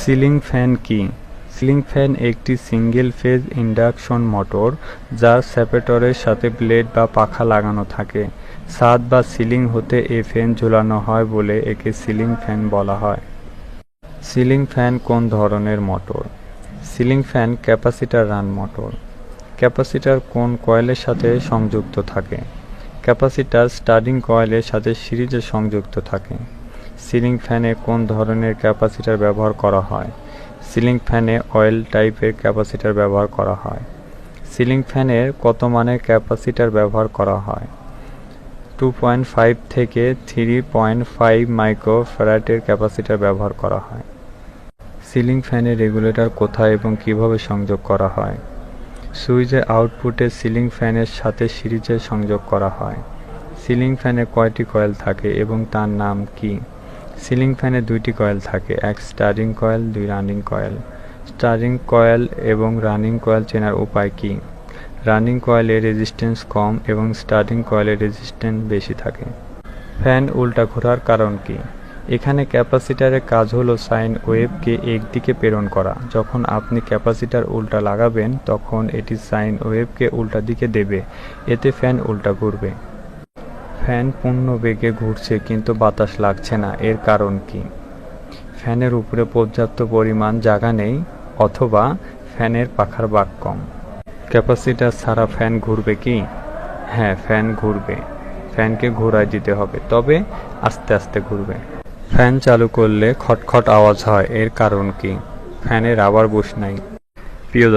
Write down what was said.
Ceiling fan কি? Ceiling fan একটি single phase induction motor যার সেপারেটরের সাথে ব্লেড বা পাখা লাগানো থাকে। ছাদ বা সিলিং হতে এই ফ্যান ঝুলানো হয় বলে একে সিলিং ফ্যান বলা হয়। সিলিং ফ্যান কোন ধরনের motor? Ceiling fan capacitor run motor. Capacitor কোন কয়েলের সাথে সংযুক্ত থাকে? ক্যাপাসিটর স্টার্টিং কয়েলের সাথে সিরিজে সংযুক্ত থাকে। সিলিং ফ্যানে কোন ধরনের ক্যাপাসিটর ব্যবহার করা হয়? সিলিং ফ্যানে অয়েল টাইপের ক্যাপাসিটর ব্যবহার করা হয়। সিলিং ফ্যানের কত মানের ক্যাপাসিটর ব্যবহার করা হয়? 2.5 থেকে 3.5 মাইক্রোফ্যারাডের ক্যাপাসিটর ব্যবহার করা হয়। সিলিং ফ্যানের রেগুলেটর কোথায় এবং কিভাবে সংযোগ করা হয়? সুইচের আউটপুটে সিলিং ফ্যানের সাথে সিরিজে সংযোগ করা হয়। সিলিং ফ্যানে কয়টি কয়েল থাকে এবং তার নাম কি? সিলিং ফ্যানে দুইটি কয়েল থাকে, এক স্টার্টিং কয়েল, দুই রানিং কয়েল। স্টার্টিং কয়েল এবং রানিং কয়েল চেনার উপায় কি? রানিং কয়েলের রেজিস্ট্যান্স কম এবং স্টার্টিং কয়েলের রেজিস্ট্যান্স বেশি থাকে। ফ্যান উল্টা ঘোরার কারণ কি? এখানে ক্যাপাসিটরের কাজ হলো সাইন ওয়েভকে একদিকে প্রেরণ করা। যখন আপনি ক্যাপাসিটর উল্টা লাগাবেন তখন এটি সাইন ওয়েভকে উল্টা দিকে দেবে, এতে ফ্যান উল্টা ঘুরবে। ফ্যান পূর্ণ বেগে ঘুরছে কিন্তু বাতাস লাগছে না, এর কারণ কি? ফ্যানের উপরে পর্যাপ্ত পরিমাণ জায়গা নেই অথবা ফ্যানের পাখার বাঁক কম। ক্যাপাসিটর ছাড়া ফ্যান ঘুরবে কি? হ্যাঁ, ফ্যান ঘুরবে। ফ্যানকে ঘোরায় দিতে হবে, তবে আস্তে আস্তে ঘুরবে। ফ্যান চালু করলে খটখট আওয়াজ হয়, এর কারণ কি? ফ্যানে রাবার বুশ নাই। প্রিয়